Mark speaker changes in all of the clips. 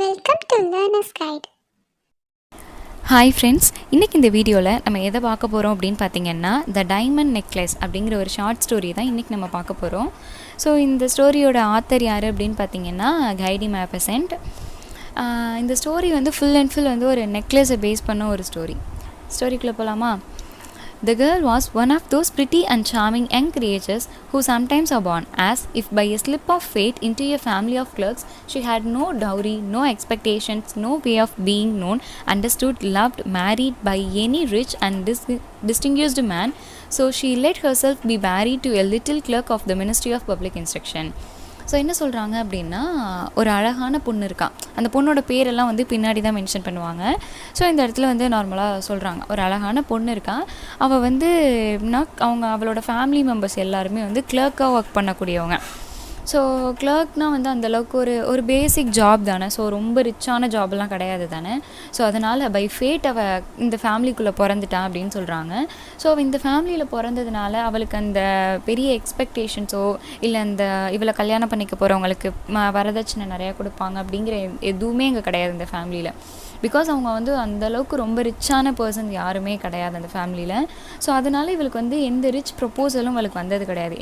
Speaker 1: Welcome to learners guide.
Speaker 2: Hi friends, இன்றைக்கி இந்த வீடியோவில் நம்ம எதை பார்க்க போகிறோம் அப்படின்னு பார்த்தீங்கன்னா த டைமண்ட் நெக்லஸ் அப்படிங்கிற ஒரு ஷார்ட் ஸ்டோரி தான் இன்றைக்கி நம்ம பார்க்க போகிறோம். ஸோ இந்த ஸ்டோரியோட ஆத்தர் யார் அப்படின்னு பார்த்தீங்கன்னா கைடி மேபசன்ட். இந்த ஸ்டோரி வந்து ஃபுல் அண்ட் ஃபுல் வந்து ஒரு நெக்லஸை பேஸ் பண்ண ஒரு ஸ்டோரிக்குள்ளே போகலாமா? The girl was one of those pretty and charming young creatures who sometimes are born as if by a slip of fate into a family of clerks. She had no dowry, no expectations, no way of being known, understood, loved, married by any rich and distinguished man. So she let herself be married to a little clerk of the Ministry of Public Instruction. So என்ன சொல்கிறாங்க அப்படின்னா, ஒரு அழகான பொண்ணு இருக்கான். அந்த பொண்ணோட பேரெல்லாம் வந்து பின்னாடி தான் மென்ஷன் பண்ணுவாங்க. ஸோ இந்த இடத்துல வந்து நார்மலாக சொல்கிறாங்க, ஒரு அழகான பொண்ணு இருக்கான். அவள் வந்து அவளோட ஃபேமிலி மெம்பர்ஸ் எல்லாருமே வந்து கிளர்க்காக ஒர்க் பண்ணக்கூடியவங்க. ஸோ கிளர்க்னால் வந்து அந்தளவுக்கு ஒரு பேசிக் ஜாப் தானே. ஸோ ரொம்ப ரிச்சான ஜாப்லாம் கிடையாது தானே. ஸோ அதனால் பை ஃபேட் அவள் இந்த ஃபேமிலிக்குள்ளே பிறந்துட்டான் அப்படின்னு சொல்கிறாங்க. ஸோ அவள் இந்த ஃபேமிலியில் பிறந்ததுனால அவளுக்கு அந்த பெரிய எக்ஸ்பெக்டேஷன்ஸோ இல்லை அந்த இவளை கல்யாணம் பண்ணிக்க போகிறவங்களுக்கு வரதட்சணை நிறையா கொடுப்பாங்க அப்படிங்கிற எதுவுமே இங்கே கிடையாது இந்த ஃபேமிலியில். பிகாஸ் அவங்க வந்து அந்தளவுக்கு ரொம்ப ரிச்சான பர்சன் யாருமே கிடையாது அந்த ஃபேமிலியில். ஸோ அதனால் இவளுக்கு வந்து எந்த ரிச் ப்ரொப்போசலும் இவளுக்கு வந்தது கிடையாது.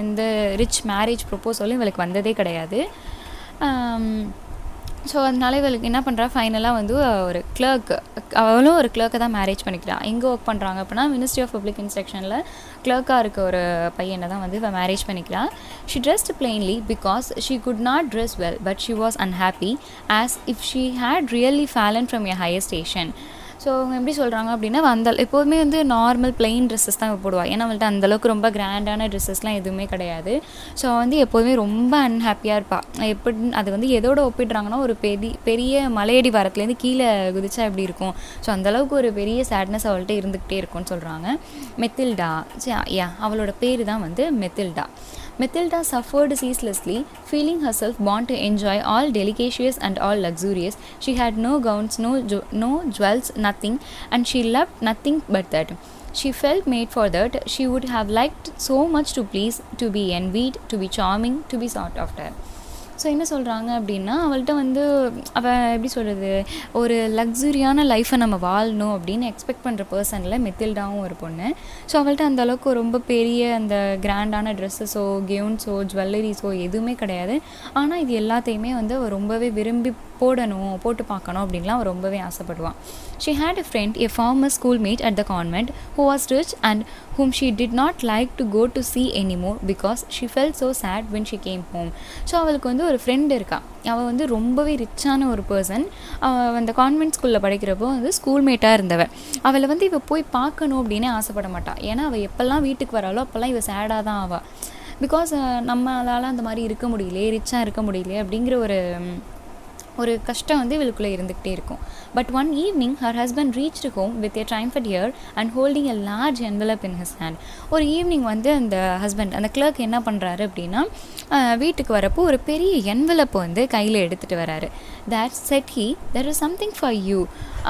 Speaker 2: எந்த ரிச் மேரேஜ் ப்ரொப்போசலும் இவளுக்கு வந்ததே கிடையாது. ஸோ அதனால இவளுக்கு என்ன பண்ணுறா, ஃபைனலாக வந்து ஒரு அவளும் ஒரு கிளர்க்கை தான் மேரேஜ் பண்ணிக்கிறான். எங்கே ஒர்க் பண்ணுறாங்க அப்படின்னா மினிஸ்ட்ரி ஆஃப் பப்ளிக் இன்ஸ்ட்ரக்ஷனில் கிளர்க்காக இருக்க ஒரு பையனை தான் வந்து இவள் மேரேஜ் பண்ணிக்கிறான். She dressed plainly because she could not dress well, but she was unhappy as if she had really fallen from a higher station. So அவங்க எப்படி சொல்கிறாங்க அப்படின்னா, எப்போதுமே வந்து நார்மல் பிளெயின் ட்ரெஸ்ஸஸ் தான் போடுவாள். ஏன்னா அவள்கிட்ட அந்தளவுக்கு ரொம்ப கிராண்டான ட்ரெஸ்ஸஸ்லாம் எதுவுமே கிடையாது. ஸோ வந்து எப்போதுமே ரொம்ப அன்ஹாப்பியாக இருப்பாள். அது வந்து எதோட ஒப்பிடுறாங்கன்னா, ஒரு பெரிய மலையடி வாரத்துலேருந்து கீழே குதிச்சா எப்படி இருக்கும், ஸோ அந்தளவுக்கு ஒரு பெரிய சேட்னஸ் அவள்கிட்ட இருந்துக்கிட்டே இருக்கும்னு சொல்கிறாங்க. மெத்தில்டா, அவளோட பேர் தான் வந்து மெத்தில்டா. Matilda suffered ceaselessly, feeling herself born to enjoy all delicacies and all luxurious. She had no gowns, no jewels, nothing, and she loved nothing but that. She felt made for that. She would have liked so much to please, to be envied, to be charming, to be sought after. So என்ன சொல்கிறாங்க அப்படின்னா, அவள்கிட்ட வந்து அவள் எப்படி சொல்கிறது, ஒரு லக்ஸுரியான லைஃப்பை நம்ம வாழணும் அப்படின்னு எக்ஸ்பெக்ட் பண்ணுற பர்சனில் மெத்தில்டாவும் ஒரு பொண்ணு. ஸோ அவள்கிட்ட அந்தளவுக்கு ரொம்ப பெரிய அந்த கிராண்டான ட்ரெஸ்ஸஸோ கெவுன்ஸோ ஜுவல்லரிஸோ எதுவுமே கிடையாது. ஆனால் இது எல்லாத்தையுமே வந்து அவள் ரொம்பவே விரும்பி போட்டு பார்க்கணும் அப்படின்லாம் அவள் ரொம்பவே ஆசைப்படுவான். She had a friend, a former schoolmate at the convent, who was rich and whom she did not like to go to see anymore because she felt so sad when she came home. So அவளுக்கு வந்து ஒரு friend இருக்கா. அவள் வந்து ரொம்பவே ரிச்சான ஒரு person. அவள் அந்த கான்வென்ட் ஸ்கூலில் படிக்கிறப்போ வந்து ஸ்கூல்மேட்டாக இருந்தவள். அவளை வந்து இவள் போய் பார்க்கணும் அப்படின்னு ஆசைப்பட மாட்டாள். ஏன்னா அவள் எப்போல்லாம் வீட்டுக்கு வராளோ அப்போல்லாம் இவள் சேடாக தான் ஆவாள். பிகாஸ் நம்மளால் அந்த மாதிரி இருக்க முடியலையே, ரிச்சாக இருக்க முடியலையே அப்படிங்கிற ஒரு கஷ்டம் வந்து இவளுக்குள்ளே இருந்துகிட்டே இருக்கும். But one evening her husband reached home with a triumphant air and holding a large envelope in his hand. ஒரு ஈவினிங் வந்து அந்த கிளர்க் என்ன பண்ணுறாரு அப்படின்னா, வீட்டுக்கு வரப்போ ஒரு பெரிய என்வலப்பை வந்து கையில் எடுத்துகிட்டு வராரு. That said he, there is something for you.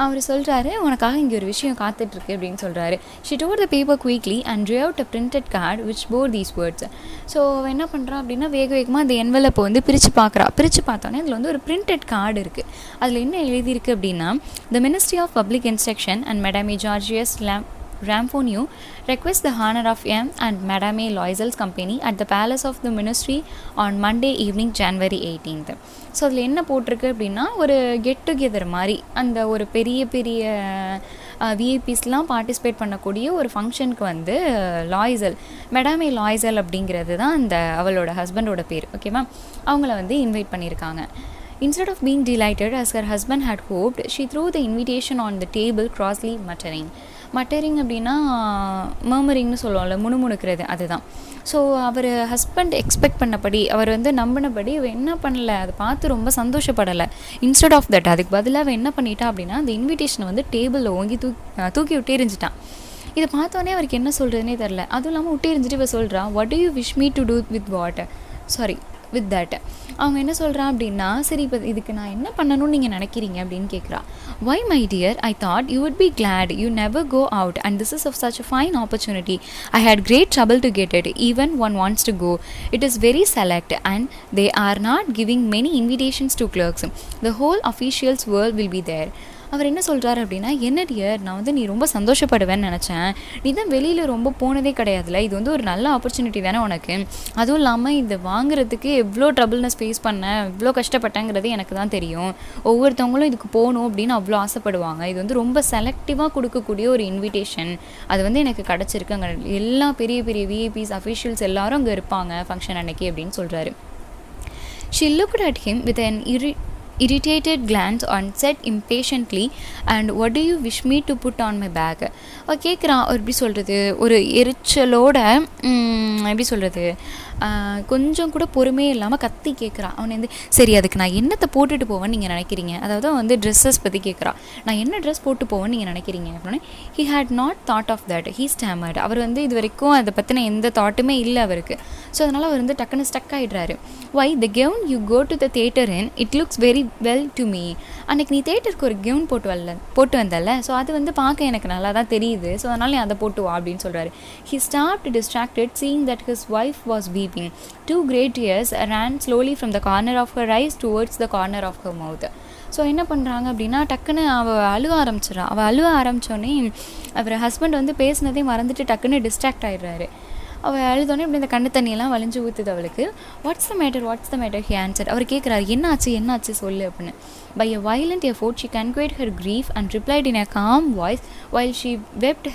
Speaker 2: அவர் சொல்கிறாரு, உனக்காக இங்கே ஒரு விஷயம் காத்துட்ருக்கு அப்படின்னு சொல்கிறாரு. She tore the paper quickly and drew out a printed card which bore these words. So அவள் என்ன பண்ணுறா அப்படின்னா, வேகமாக அந்த என்வலப்பை வந்து பிரித்து பார்த்தோன்னே அதில் வந்து ஒரு பிரிண்டட் கார்டு இருக்குது. அதில் என்ன எழுதியிருக்கு அப்படின்னா, the ministry of public instruction and madam Georges Ramphoniou request the honor of M and Madame Loisel's company at the palace of the ministry on Monday evening, January 18th. So அதில் என்ன போட்டிருக்கு அப்படின்னா, ஒரு கெட் டுகெதர் மாதிரி அந்த ஒரு பெரிய விஐபிஸ்லாம் participate பண்ணக்கூடிய ஒரு ஃபங்க்ஷனுக்கு வந்து மேடாமே லாய்சல் அப்படிங்கிறது தான் அந்த அவளோட ஹஸ்பண்டோட பேர். ஓகேவா? அவங்கள வந்து இன்வைட் பண்ணியிருக்காங்க. Instead of being delighted as her husband had hoped, she threw the invitation on the table, crossly muttering. அப்படின்னா மர்மரிங்னு சொல்லுவோம்ல, முணுமுணுக்கிறது, அதுதான். ஸோ அவர் ஹஸ்பண்ட் எக்ஸ்பெக்ட் பண்ணபடி, அவர் வந்து நம்பினபடி அவள் என்ன பண்ணலை, அதை பார்த்து ரொம்ப சந்தோஷப்படலை. இன்ஸ்டெட் ஆஃப் தட் அதுக்கு பதிலாக அவள் என்ன பண்ணிட்டா அப்படின்னா, அந்த இன்விடேஷனை வந்து டேபிளில் ஓங்கி தூக்கி விட்டு எறிஞ்சிட்டான். இதை பார்த்தோன்னே அவருக்கு என்ன சொல்கிறதுனே தெரில. அதுவும் இல்லாமல் விட்டு எறிஞ்சிட்டு இவள் சொல்கிறா, what do you wish me to do with what, sorry with that. அவங்க என்ன சொல்கிறான் அப்படின்னா, சரி இப்போ இதுக்கு நான் என்ன பண்ணணும்னு நீங்கள் நினைக்கிறீங்க அப்படின்னு கேட்குறா. Why my dear, I thought you would be glad you never go out and this is of such a fine opportunity. I had great trouble to get it, even one wants to go. It is very select and they are not giving many invitations to clerks. The whole officials world will be there. அவர் என்ன சொல்கிறாரு அப்படின்னா, என்ன dear, நான் வந்து நீ ரொம்ப சந்தோஷப்படுவேன்னு நினச்சேன், நீ தான் வெளியில் ரொம்ப போனதே கிடையாதுல, இது வந்து ஒரு நல்ல ஆப்பர்ச்சுனிட்டி தானே உனக்கு, அதுவும் இல்லாமல் இதை வாங்குறதுக்கு எவ்வளோ ட்ரபிள்னஸ் ஃபேஸ் பண்ணேன், எவ்வளோ கஷ்டப்பட்டேங்கிறது எனக்கு தான் தெரியும், ஒவ்வொருத்தவங்களும் இதுக்கு போகணும் அப்படின்னு அவ்வளோ ஆசைப்படுவாங்க, இது வந்து ரொம்ப செலக்டிவாக கொடுக்கக்கூடிய ஒரு இன்விடேஷன், அது வந்து எனக்கு கிடச்சிருக்கு, அங்கே எல்லா பெரிய பெரிய விஐபிஸ் அஃபிஷியல்ஸ் எல்லாரும் அங்கே இருப்பாங்க ஃபங்க்ஷன் அன்னைக்கு அப்படின்னு சொல்கிறாரு. She looked at him with an irritated glance and said impatiently, and what do you wish me to put on my bag? அவள் கேட்குறான், எப்படி சொல்கிறது, ஒரு எரிச்சலோட, எப்படி சொல்கிறது, கொஞ்சம் கூட பொறுமையே இல்லாமல் கத்தி கேட்குறான். அவனை வந்து, சரி அதுக்கு நான் என்னத்தை போட்டுட்டு போவேன்னு நீங்கள் நினைக்கிறீங்க, அதாவது வந்து ட்ரெஸ்ஸஸ் பற்றி கேட்குறான், நான் என்ன ட்ரெஸ் போட்டு போவேன்னு நீங்கள் நினைக்கிறீங்க அப்படின்னா, he had not thought of that, he stammered. அவர் வந்து இது வரைக்கும் அதை பற்றின எந்த தாட்டுமே இல்லை அவருக்கு. ஸோ அதனால் அவர் வந்து டக்குன்னு stuck ஆகிடுறாரு. why the gown you go to the theatre in, it looks very well to me. அன்றைக்கி நீ தேட்டருக்கு ஒரு கவுன் போட்டு வந்தல, ஸோ அது வந்து பார்க்க எனக்கு நல்லா தான் தெரியுது, ஸோ அதனால் நீ அதை போட்டு வா அப்படின்னு சொல்கிறாரு. he stopped distracted, seeing that his wife was weeping. 2 great tears ran slowly from the corner of her eyes towards the corner of her mouth. So என்ன பண்ணுறாங்க அப்படின்னா, டக்குன்னு அவள் அழுவ ஆரம்பித்தோடனே அவர் ஹஸ்பண்ட் வந்து பேசினதே மறந்துட்டு டக்குன்னு டிஸ்ட்ராக்ட் ஆகிடுறாரு. அவள் அழுதோடனே இப்படி இந்த கண்ணு தண்ணியெல்லாம் வலிஞ்சு ஊற்றுது அவளுக்கு. What's the matter he answered. அவர் கேட்குறாரு, என்னாச்சு சொல்லு அப்படின்னு. By a violent effort she conveyed her grief and replied in a calm voice while she wiped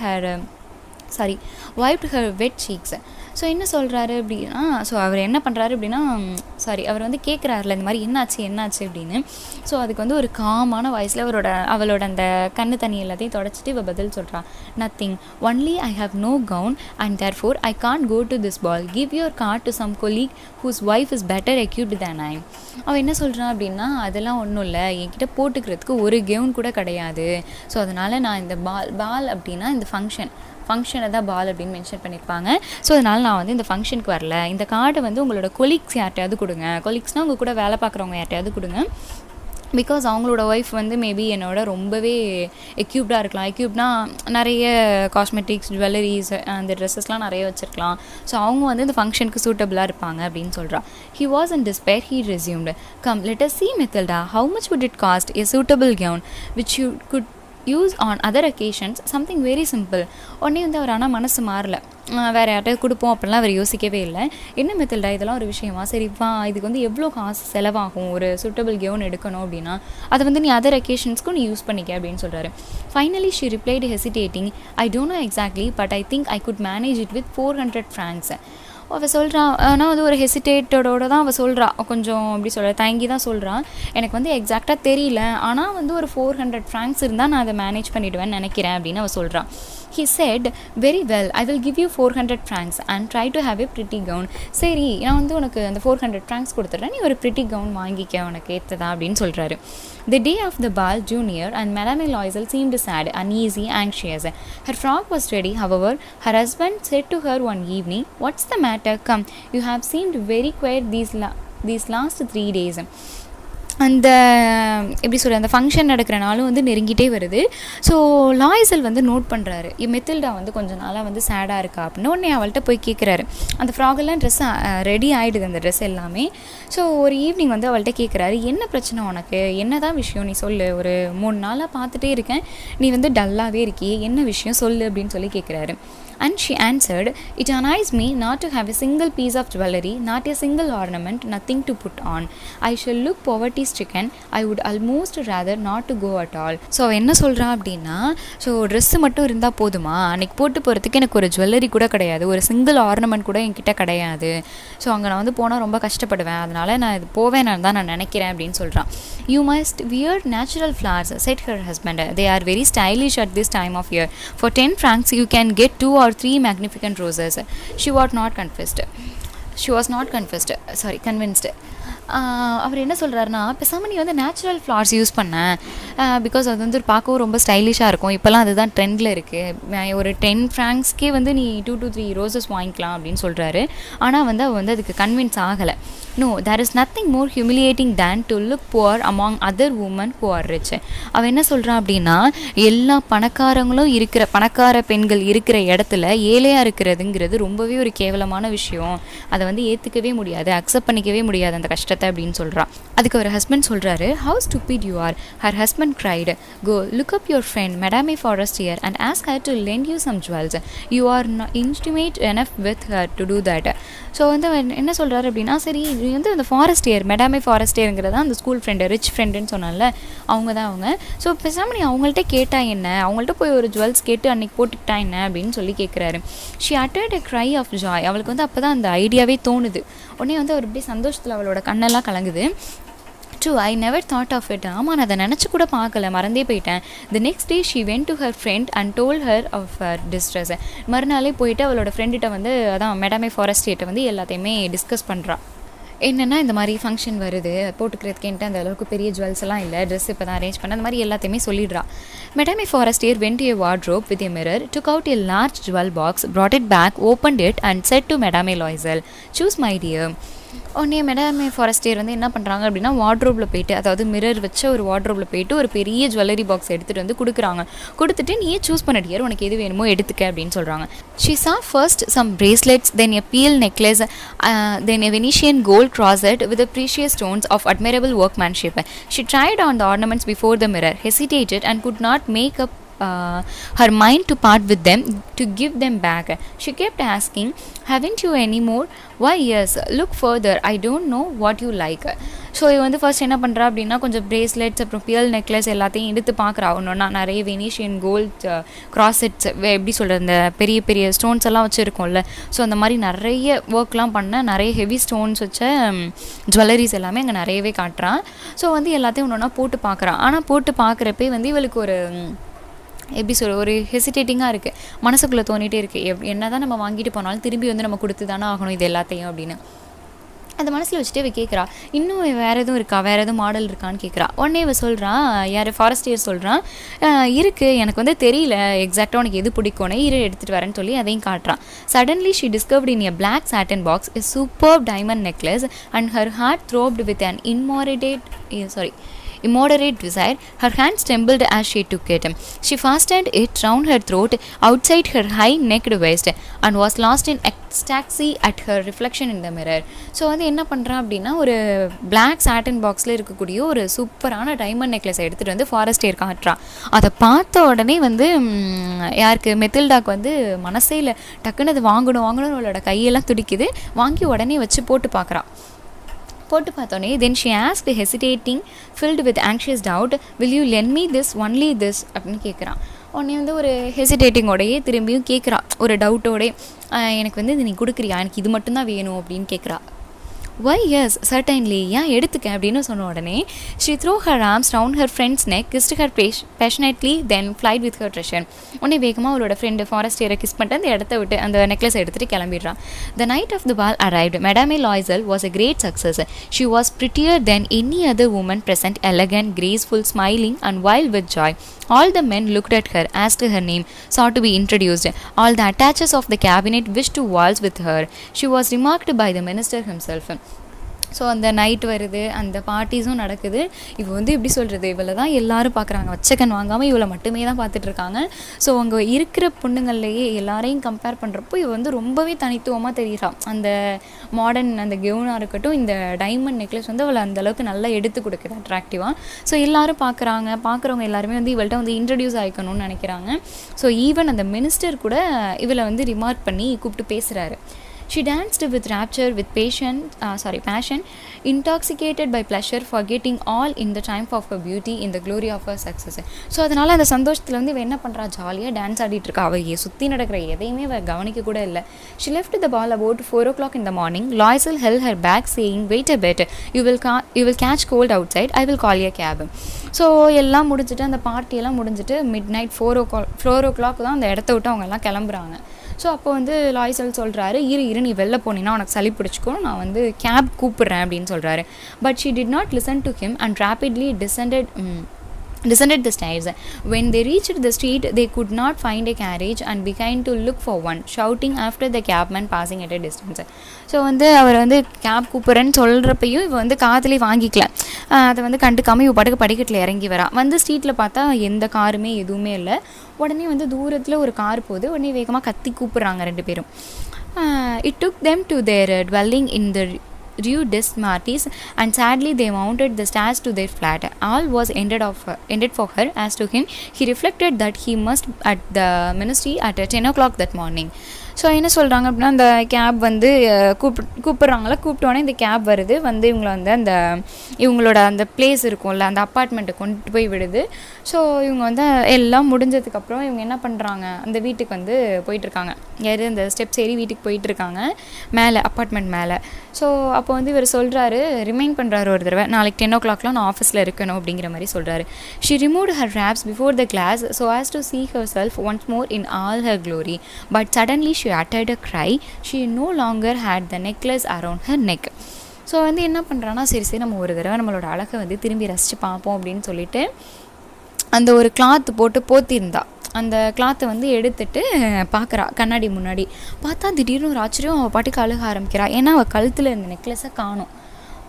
Speaker 2: her wet cheeks. So என்ன சொல்கிறாரு அப்படின்னா, ஸோ அவர் என்ன பண்ணுறாரு அப்படின்னா, அவர் வந்து கேட்குறாருல இந்த மாதிரி என்னாச்சு அப்படின்னு. ஸோ அதுக்கு வந்து ஒரு காமான வாய்ஸில் அவளோட அந்த கண்ணு தண்ணி எல்லாத்தையும் தொடச்சிட்டு இவள் பதில் சொல்கிறான். Nothing, only I have no gown and therefore I can't go to this ball. Give your card to some colleague whose wife is better equipped than I. அவள் என்ன சொல்கிறான் அப்படின்னா, அதெல்லாம் ஒன்றும் இல்லை, என்கிட்ட போட்டுக்கிறதுக்கு ஒரு கவுன் கூட கிடையாது, ஸோ அதனால் நான் இந்த பால் அப்படின்னா இந்த ஃபங்க்ஷனை தான் பால் அப்படின்னு மென்ஷன் பண்ணியிருப்பாங்க, ஸோ அதனால் நான் வந்து இந்த ஃபங்க்ஷனுக்கு வரல, இந்த கார்டை வந்து உங்களோட கொலீக்ஸ் யார்ட்டையாவது கொடுங்க, கொலீக்ஸ்னால் உங்கள் கூட வேலை பார்க்குறவங்க யார்ட்டையாவது கொடுங்க, பிகாஸ் அவங்களோட ஒய்ஃப் வந்து மேபி என்னோட ரொம்பவே எக்யூப்டாக இருக்கலாம். எக்யூப்னா நிறைய காஸ்மெட்டிக்ஸ், ஜுவல்லரிஸ், அந்த ட்ரெஸ்ஸஸ்லாம் நிறைய வச்சுருக்கலாம், ஸோ அவங்க வந்து இந்த ஃபங்க்ஷனுக்கு சூட்டபுளாக இருப்பாங்க அப்படின்னு சொல்கிறான். He was in despair. He resumed, come let us see Matilda, how much would it cost, a suitable gown which you could use on other occasions, something very simple. உடனே வந்து அவர் ஆனால் மனசு மாறல, வேறு யார்ட்டையும் கொடுப்போம் அப்படிலாம் அவர் யோசிக்கவே இல்லை. என்ன மெத்தில்டா இதெல்லாம் ஒரு விஷயமா, சரிப்பா இதுக்கு வந்து எவ்வளோ காசு செலவாகும், ஒரு சூட்டபிள் கவுன் எடுக்கணும் அப்படின்னா அதை வந்து நீ அதர் அக்கேஷன்ஸ்க்கும் நீ யூஸ் பண்ணிக்க அப்படின்னு சொல்கிறாரு. Finally she replied hesitating, I don't no exactly but I think I could manage it with 400 francs. அவள் சொல்கிறான், ஆனால் வந்து ஒரு ஹெசிடேட்டோட தான் அவள் சொல்கிறா, கொஞ்சம் அப்படி தயங்கி தான் சொல்கிறான், எனக்கு வந்து எக்ஸாக்டாக தெரியல, ஆனால் வந்து ஒரு 400 francs இருந்தால் நான் அதை மேனேஜ் பண்ணிவிடுவேன்னு நினைக்கிறேன் அப்படின்னு அவள் சொல்கிறான். He said, very well, I will give you 400 francs and try to have a pretty gown. சரி நான் வந்து உனக்கு அந்த 400 francs கொடுத்துட்றேன், நீ ஒரு pretty gown வாங்கிக்க, உனக்கு ஏற்றதா அப்படின்னு சொல்கிறாரு. The day of the ball drew near and Madame Loisel seemed sad, uneasy, anxious. Her frock was ready, however. Her husband said to her one evening, what's the matter? Come, you have seemed very quiet these last 3 days. அந்த எப்படி சொல்கிற அந்த function நடக்கிற நாளும் வந்து நெருங்கிட்டே வருது. So Loisel வந்து note பண்ணுறாரு, மெத்தில்டா வந்து கொஞ்சம் நாளாக வந்து சேடாக இருக்கா அப்படின்னு. உடனே அவள்கிட்ட போய் கேட்குறாரு, அந்த ஃப்ராகெல்லாம் ட்ரெஸ் ரெடி ஆகிடுது அந்த ட்ரெஸ் எல்லாமே. ஸோ ஒரு ஈவினிங் வந்து அவள்கிட்ட கேட்குறாரு, என்ன பிரச்சனை உனக்கு, என்ன தான் விஷயம் நீ சொல்லு, ஒரு 3 நாளாக பார்த்துட்டே இருக்கேன், நீ வந்து டல்லாகவே இருக்கியே, என்ன விஷயம் சொல்லு அப்படின்னு சொல்லி கேட்குறாரு. And she answered, it annoys me not to have a single piece of jewellery, not a single ornament, nothing to put on. I shall look poverty stricken. I would almost rather not to go at all. So என்ன சொல்கிறா அப்படின்னா, so dress மட்டும் இருந்தால் போதுமா, அன்றைக்கி போட்டு போகிறதுக்கு எனக்கு ஒரு ஜுவல்லரி கூட கிடையாது, ஒரு சிங்கிள் ஆர்னமெண்ட் கூட என்கிட்ட கிடையாது, ஸோ அங்கே நான் வந்து போனால் ரொம்ப கஷ்டப்படுவேன், அதனால் நான் இது போவேன்னு தான் நான் நினைக்கிறேன் அப்படின்னு சொல்கிறான். You must wear natural flowers, said her husband. They are very stylish at this time of year. For 10 francs you can get 2 or 3 magnificent roses. She was not convinced. அவர் என்ன சொல்கிறாருன்னா, பேசாமல் நீ வந்து நேச்சுரல் ஃப்ளார்ஸ் யூஸ் பண்ண, because அது வந்து பார்க்கவும் ரொம்ப ஸ்டைலிஷாக இருக்கும், இப்போல்லாம் அதுதான் ட்ரெண்டில் இருக்குது, ஒரு 10 francsக்கே வந்து நீ 2 to 3 ரோசஸ் வாங்கிக்கலாம் அப்படின்னு சொல்கிறாரு. ஆனால் வந்து அவள் வந்து அதுக்கு கன்வின்ஸ் ஆகலை. No, there is nothing more humiliating than to look poor among other women who are rich. அவள் என்ன சொல்கிறான் அப்படின்னா, எல்லா பணக்காரங்களும் இருக்கிற பணக்கார பெண்கள் இருக்கிற இடத்துல ஏழையாக இருக்கிறதுங்கிறது ரொம்பவே ஒரு கேவலமான விஷயம், அதை வந்து ஏற்றுக்கவே முடியாது, அக்செப்ட் பண்ணிக்கவே முடியாது அந்த கஷ்டத்தை அப்படின்னு சொல்கிறான். அதுக்கு ஒரு ஹஸ்பண்ட் சொல்கிறாரு, how stupid you are. Her husband cried, go look up your friend Madame Forestier and ask her to lend you some jewels. You are not intimate enough with her to do that. So வந்து என்ன சொல்கிறாரு அப்படின்னா, சரி இது வந்து அந்த ஃபாரஸ்டியர் மெடாமே ஃபாரஸ்டியருங்கிறதா அந்த school friend, rich ஃப்ரெண்டுன்னு சொன்னால அவங்க தான் அவங்க. ஸோ பேசாமல் நீ அவங்கள்ட்ட கேட்டா என்ன, அவங்கள்ட்ட போய் ஒரு ஜுவல்ஸ் கேட்டு அன்றைக்கி போட்டுக்கிட்டா என்ன அப்படின்னு சொல்லி கேட்குறாரு. She uttered a cry of joy. அவளுக்கு வந்து அப்போ தான் அந்த ஐடியாவே தோணுது. உடனே வந்து அவர் இப்படி சந்தோஷத்தில் அவளோட கண்ணெல்லாம் கலங்குது. True, I never thought of it. ஆமாம், நான் அதை நினச்சி கூட பார்க்கல, மறந்தே போயிட்டேன். The next day she went to her friend and told her of her distress. மறுநாளே போயிட்டு அவளோட ஃப்ரெண்டுகிட்ட வந்து அதான் மெடாமே ஃபாரஸ்டியர்கிட்ட வந்து எல்லாத்தையுமே டிஸ்கஸ் பண்ணுறா. என்னென்னா, இந்த மாதிரி ஃபங்க்ஷன் வருது, போட்டுக்கிறதுக்கேன்ட்டு அந்த அளவுக்கு பெரிய ஜுவல்ஸ் எல்லாம் இல்லை, ட்ரெஸ் இப்போ தான் அரேஞ்ச் பண்ண, அந்த மாதிரி எல்லாத்தையுமே சொல்லிடுறா. Madame Forestier went to a wardrobe with a mirror, took out a large jewel box, brought it back, opened it and said to Madame Loisel, choose my dear. உடனே மெடாமே ஃபாரஸ்டியர் வந்து என்ன பண்ணுறாங்க அப்படின்னா, வார்ட்ரோப்பில் போயிட்டு, அதாவது மிரர் வச்ச ஒரு வார்ட்ரோப்பில் போயிட்டு ஒரு பெரிய ஜுவல்லரி பாக்ஸ் எடுத்துகிட்டு வந்து கொடுக்குறாங்க. கொடுத்துட்டு நீயே சூஸ் பண்ண டியர், உனக்கு எது வேணுமோ எடுத்துக்க அப்படின்னு சொல்கிறாங்க. She saw first some bracelets, then a pearl necklace, then a Venetian gold crosset with the precious stones of admirable workmanship. She tried on the ornaments before the mirror, hesitated and could not make up her mind to part with them, to give them back. She kept asking, haven't you any more? Why yes, look further, I don't know what you like. So இது வந்து first என்ன பண்ணுறா அப்படின்னா, கொஞ்சம் bracelets அப்புறம் pearl necklace எல்லாத்தையும் எடுத்து பார்க்குறா. ஒன்றுனா நிறைய வெனீஷியன் கோல்ட் க்ராசெட்ஸ், எப்படி சொல்கிறது, இந்த பெரிய பெரிய ஸ்டோன்ஸ் எல்லாம் வச்சுருக்கோம்ல, ஸோ அந்த மாதிரி நிறைய ஒர்க்லாம் பண்ண நிறைய ஹெவி ஸ்டோன்ஸ் வச்ச ஜுவல்லரிஸ் எல்லாமே அங்கே நிறையவே காட்டுறான். ஸோ வந்து எல்லாத்தையும் ஒன்று ஒன்றா போட்டு பார்க்குறான். ஆனால் போட்டு பார்க்குறப்பே வந்து இவளுக்கு ஒரு எப்படி சொல்ல, ஒரு ஹெசிடேட்டிங்காக இருக்குது, மனசுக்குள்ளே தோணிகிட்டே இருக்குது, என்ன தான் நம்ம வாங்கிட்டு போனாலும் திரும்பி வந்து நம்ம கொடுத்து தானே ஆகணும் இது எல்லாத்தையும் அப்படின்னு அந்த மனசில் வச்சுட்டு இவ கேட்குறா. இன்னும் வேறு எதுவும் இருக்கா, வேறு எதுவும் மாடல் இருக்கான்னு கேட்குறா. உடனே இவ சொல்கிறான், யார் ஃபாரஸ்டியர் சொல்கிறான், இருக்குது, எனக்கு வந்து தெரியல எக்ஸாக்டாக உனக்கு எது பிடிக்கும்னு, எடுத்துகிட்டு வரேன்னு சொல்லி அதையும் காட்டுறான். Suddenly she discovered in a black satin box a superb diamond necklace and her heart throbbed with an immoderate desire. Her hands trembled as she took it. She fastened it round her throat, outside her high-necked waist, and was lost in ecstasy at her reflection in the mirror. So வந்து என்ன பண்ணுறான் அப்படின்னா, ஒரு black சாட்டின் பாக்ஸில் இருக்கக்கூடிய ஒரு சூப்பரான diamond நெக்லஸை எடுத்துகிட்டு வந்து ஃபாரஸ்டியர் காட்டுறான். அதை பார்த்த உடனே வந்து யாருக்கு, மெத்தில்டாக்கு வந்து மனசே இல்லை, டக்குன்னு அது வாங்கணும்னு அவளோட கையெல்லாம் துடிக்குது. வாங்கி உடனே வச்சு போட்டு பார்க்குறான். போட்டு பார்த்தோன்னே then she asked hesitating, filled with anxious doubt, will you len me this only this அப்படின்னு கேட்குறான். உடனே வந்து ஒரு ஹெசிடேட்டிங்கோடையே திரும்பியும் கேட்குறா, ஒரு டவுட்டோடே, எனக்கு வந்து இது நீ கொடுக்குறியா, எனக்கு இது மட்டும்தான் வேணும் அப்படின்னு கேட்குறா. Why yes, certainly, ஏன் எடுத்துக்க அப்படின்னு சொன்ன உடனே she threw her arms round her friend's neck, kissed her passionately, then fled with her treasure. உடனே வேகமாக அவளோட ஃப்ரெண்டு ஃபாரஸ்டியரை கிஸ் பண்ணிட்டு அந்த இடத்த விட்டு அந்த நெக்லஸ் எடுத்துகிட்டு கிளம்பிடுறான். The night of the ball arrived. Madame Loisel was a great success. She was prettier than any other woman present, elegant, graceful, smiling and wild with joy. All the men looked at her, asked her name, sought to be introduced. All the attaches of the cabinet wished to waltz with her. She was remarked by the minister himself. So அந்த night வருது, அந்த பார்ட்டிஸும் நடக்குது. இப்போ வந்து எப்படி சொல்கிறது, இவளை தான் எல்லோரும் பார்க்குறாங்க, வச்சக்கன் வாங்காமல் இவளை மட்டுமே தான் பார்த்துட்ருக்காங்க. ஸோ அங்கே இருக்கிற பொண்ணுங்கள்லேயே எல்லாரையும் கம்பேர் பண்ணுறப்போ இவ வந்து ரொம்பவே தனித்துவமாக தெரிகிறான். அந்த மாடர்ன் அந்த கெவுனாக இருக்கட்டும், இந்த டைமண்ட் நெக்லஸ் வந்து அவளை அந்தளவுக்கு நல்லா எடுத்து கொடுக்குது அட்ராக்டிவாக. ஸோ எல்லோரும் பார்க்குறவங்க எல்லாருமே வந்து இவள்கிட்ட வந்து இன்ட்ரடியூஸ் ஆகிக்கணும்னு நினைக்கிறாங்க. ஸோ ஈவன் அந்த மினிஸ்டர் கூட இவளை வந்து ரிமார்க் பண்ணி கூப்பிட்டு பேசுகிறாரு. She danced with rapture, with passion, intoxicated by pleasure, forgetting all in the triumph of her beauty, in the glory of her success. So அதனால் அந்த சந்தோஷத்தில் வந்து இவ என்ன பண்ணுறா, ஜாலியாக டான்ஸ் ஆடிட்டு இருக்கா. அவள் சுற்றி நடக்கிற எதையுமே அவள் கவனிக்க கூட இல்லை. She left the ball about 4 o'clock in the morning. Loisel held her back, saying, wait a bit, you will catch cold outside, I will call a cab. So எல்லாம் முடிஞ்சுட்டு, அந்த பார்ட்டியெல்லாம் முடிஞ்சுட்டு மிட் நைட் 4 o'clock தான் அந்த இடத்த விட்டு அவங்க எல்லாம் கிளம்புறாங்க. ஸோ அப்போ வந்து லாய்சல் சொல்கிறாரு, இரு நீ வெளில போனீங்கன்னா உனக்கு சளி பிடிச்சிக்கும், நான் வந்து கேப் கூப்பிட்றேன் அப்படின்னு சொல்கிறாரு. But she did not listen to him and rapidly descended the stairs. When they reached the street, they could not find a carriage and began to look for one, shouting after the cabman passing at a distance. So வந்து அவர் வந்து gap கூப்பிட்றேன்னு சொல்கிறப்பையும் இவ வந்து காதுலேயே வாங்கிக்கல, அதை வந்து கண்டுக்காமல் இவ பாட்டுக்கு படிக்கட்டில் இறங்கி வரா. வந்து ஸ்ட்ரீட்டில் பார்த்தா எந்த காருமே எதுவுமே இல்லை. உடனே வந்து தூரத்தில் ஒரு கார் போகுது. உடனே வேகமாக கத்தி கூப்பிட்றாங்க 2 பேரும். It took them to their dwelling in the Rue des Martyrs, and sadly they mounted the stairs to their flat. All was ended for her. As to him, he reflected that he must at the ministry at 10 o'clock that morning. So என்ன சொல்கிறாங்க அப்படின்னா, அந்த gap வந்து கூப்பிட்றாங்களா, கூப்பிட்டோன்னே இந்த gap வருது, வந்து இவங்களை வந்து அந்த இவங்களோட அந்த பிளேஸ் இருக்கும்ல அந்த அப்பார்ட்மெண்ட்டை கொண்டு போய் விடுது. ஸோ இவங்க வந்து எல்லாம் முடிஞ்சதுக்கப்புறம் இவங்க என்ன பண்ணுறாங்க, அந்த வீட்டுக்கு வந்து போயிட்டுருக்காங்க. யார் அந்த ஸ்டெப்ஸ் ஏறி வீட்டுக்கு போயிட்டுருக்காங்க மேலே, அப்பார்ட்மெண்ட் மேலே. ஸோ அப்போ வந்து இவர் சொல்கிறாரு, ரிமைண்ட் பண்ணுறாரு ஒரு தடவை, நாளைக்கு 10 o'clockலாம் நான் ஆஃபீஸில் இருக்கணும் அப்படிங்கிற மாதிரி சொல்கிறாரு. She removed her wraps before the glass so as to see herself once more in all her glory. But suddenly she uttered a cry. She no longer had the necklace around her neck. So வந்து என்ன பண்ணுறான்னா, சரி நம்ம ஒரு தடவை நம்மளோட அழகை வந்து திரும்பி ரசித்து பார்ப்போம் அப்படின்னு சொல்லிட்டு அந்த ஒரு கிளாத் போட்டு போத்திருந்தா. அந்த கிளாத்தை வந்து எடுத்துட்டு பார்க்குறா கண்ணாடி முன்னாடி. பார்த்தா திடீர்னு ஒரு ஆச்சரியம், அவள் பாட்டுக்கு அழுக ஆரம்பிக்கிறா. ஏன்னா அவள் கழுத்தில் இருந்த நெக்லஸை காணும்.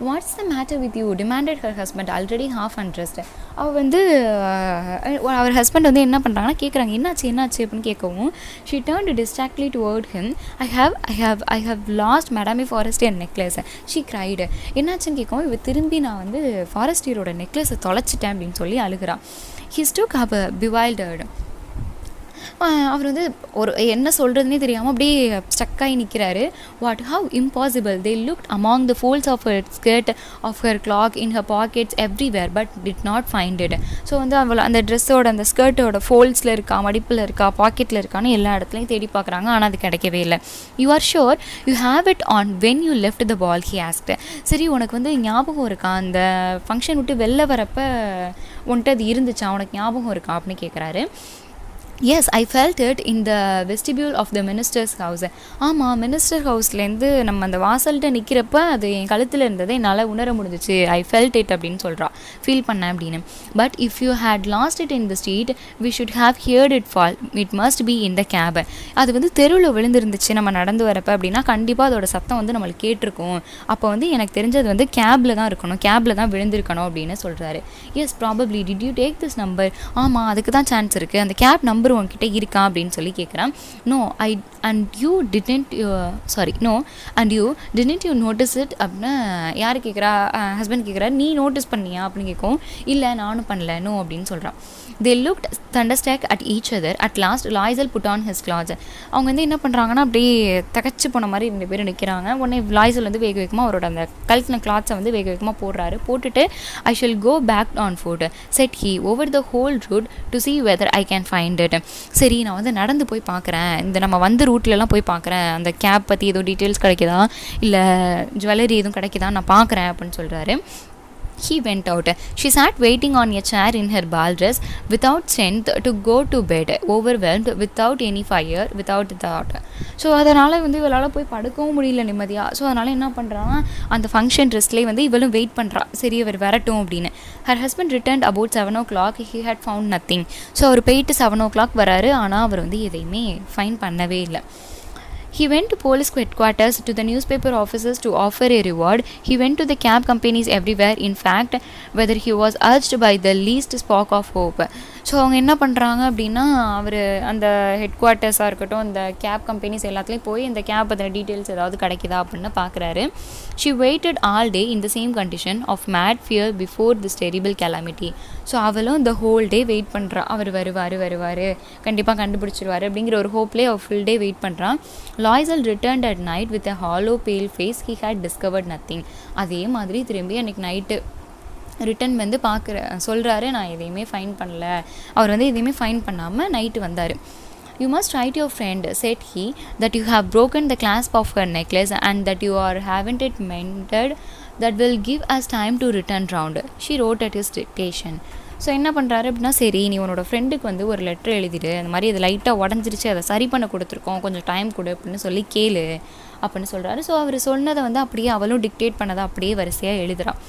Speaker 2: Watts the matter with you demanded her husband already half untrust. அவள் வந்து அவர் ஹஸ்பண்ட் வந்து என்ன பண்ணுறாங்கன்னா கேட்குறாங்க, என்னாச்சு அப்படின்னு கேட்கவும், she turned distractedly toward him. I have lost madame Forestier necklace. She cried. என்னாச்சுன்னு கேட்கவும், இவ திரும்பி நான் வந்து ஃபாரஸ்டியரோட நெக்லஸை தொலைச்சிட்டேன் அப்படின்னு சொல்லி அழுகிறான். ஹி ஸ்டுக் அப் பிவைல்டர்டு. அவர் வந்து ஒரு என்ன சொல்கிறதுனே தெரியாமல் அப்படியே ஸ்டக்காகி நிற்கிறாரு. What how impossible. They looked among the folds of her skirt, of her cloak, in her pockets, everywhere, but did not find it. So வந்து அவள் அந்த ட்ரெஸ்ஸோட அந்த ஸ்கர்ட்டோட ஃபோல்ட்ஸில் இருக்கா, மடிப்பில் இருக்கா, பாக்கெட்டில் இருக்கான்னு எல்லா இடத்துலையும் தேடி பார்க்குறாங்க. ஆனால் அது கிடைக்கவே இல்லை. You are sure you have it on when you left the ball, he asked. சரி உனக்கு வந்து ஞாபகம் இருக்கா, அந்த ஃபங்க்ஷன் விட்டு வெளில வரப்போ உன்ட்டு அது இருந்துச்சா, உனக்கு ஞாபகம் இருக்கா அப்படின்னு கேட்குறாரு. Yes, I felt it in the vestibule of the minister's house. ஆமாம், மினிஸ்டர் ஹவுஸ்லேருந்து நம்ம அந்த வாசல்கிட்ட நிற்கிறப்ப அது என் கழுத்தில் இருந்ததை என்னால் உணர முடிஞ்சிச்சு. ஐ ஃபெல்ட் இட் அப்படின்னு சொல்கிறா, ஃபீல் பண்ணேன் அப்படின்னு. But if you had lost it in the street we should have heard it fall. It must be in the cab. அது வந்து தெருவில் விழுந்துருந்துச்சு நம்ம நடந்து வரப்போ அப்படின்னா கண்டிப்பாக அதோட சத்தம் வந்து நம்மளுக்கு கேட்டிருக்கும். அப்போ வந்து எனக்கு தெரிஞ்சது வந்து கேபில் தான் இருக்கணும், கேபில் தான் விழுந்திருக்கணும் அப்படின்னு சொல்கிறாரு. Yes, probably. Did you take this number? ஆமாம், அதுக்கு தான் சான்ஸ் இருக்குது. அந்த கேப் நம்பர் உன்கிட்ட இருக்கா அப்படின்னு சொல்லி கேட்குறான். No and you didn't you notice it அப்படின்னு யார் கேட்குறா, ஹஸ்பண்ட் கேட்குறா. நீ நோட்டீஸ் பண்ணியா அப்படின்னு கேட்கும். இல்லை நானும் பண்ணல, நோ அப்படின்னு சொல்கிறான். தே looked thunderstruck at each other. At last Loisel put on his clothes. அவங்க வந்து என்ன பண்ணுறாங்கன்னா அப்படியே தகச்சு போன மாதிரி 2 பேரும் நிற்கிறாங்க. உடனே லாய்சல் வந்து வேக வேகமாக அவரோட அந்த கழுத்தின கிளாத்ஸை வந்து வேக வேகமாக போடுறாரு. போட்டுட்டு I shall go back on foot said he over the whole route to see whether I can find it. சரி நான் வந்து நடந்து போய் பார்க்குறேன், இந்த நம்ம வந்து ரூட்லலாம் போய் பார்க்குறேன், அந்த கேப் பற்றி ஏதோ டீட்டெயில்ஸ் கிடைக்குதா இல்லை ஜுவல்லரி எதுவும் கிடைக்குதா நான் பார்க்குறேன் அப்படின்னு சொல்கிறாரு. He went out. She sat waiting on a chair in her ball dress, without strength to go to bed, overwhelmed, without any fire, without thought. So அதனால் வந்து இவளால் போய் படுக்கவும் முடியல நிம்மதியாக. ஸோ அதனால் என்ன பண்ணுறான்னா அந்த ஃபங்க்ஷன் ட்ரெஸ்லேயே வந்து இவளும் வெயிட் பண்ணுறா, சரி அவர் வரட்டும் அப்படின்னு. Her husband returned about 7 o'clock. He had found nothing. So அவர் போயிட்டு 7 o'clock வராரு. ஆனால் அவர் வந்து எதையுமே ஃபைன் பண்ணவே இல்லை. He went to police headquarters, to the newspaper offices to offer a reward. He went to the cab companies everywhere. In fact, whether he was urged by the least spark of hope. So அவங்க என்ன பண்ணுறாங்க அப்படின்னா அவர் அந்த head குவார்ட்டர்ஸாக இருக்கட்டும், அந்த gap companies எல்லாத்துலேயும் போய் இந்த கேப் பற்றின டீட்டெயில்ஸ் ஏதாவது கிடைக்குதா அப்படின்னு பார்க்குறாரு. She waited all day in the same condition of mad fear before this terrible calamity. So அவளும் இந்த ஹோல் டே வெயிட் பண்ணுறா, அவர் வருவார் கண்டிப்பாக கண்டுபிடிச்சிருவார் அப்படிங்கிற ஒரு ஹோப்லேயே அவள் ஃபுல் டே வெயிட் பண்ணுறான். Loisel returned at night with a hollow pale face. He had discovered nothing. அதே மாதிரி திரும்பி அன்றைக்கி நைட்டு ரிட்டன் வந்து சொல்கிறாரு, நான் எதையுமே ஃபைன் பண்ணல. அவர் வந்து எதையுமே ஃபைன் பண்ணாமல் நைட்டு வந்தார். You must write your friend, said he, that you have broken the clasp of her necklace and that you are haven't it mended that will give us time to return round. She wrote at his dictation. So என்ன பண்ணுறாரு அப்படின்னா, சரி நீ உன்னோட ஃப்ரெண்டுக்கு வந்து ஒரு letter எழுதிடு, அந்த மாதிரி அது லைட்டாக உடஞ்சிருச்சு, அதை சரி பண்ண கொடுத்துருக்கோம், கொஞ்சம் டைம் கொடு அப்படின்னு சொல்லி கேளு அப்படின்னு சொல்கிறாரு. ஸோ அவர் சொன்னதை வந்து அப்படியே அவளும் டிக்டேட் பண்ணதை அப்படியே வரிசையாக எழுதுகிறான்.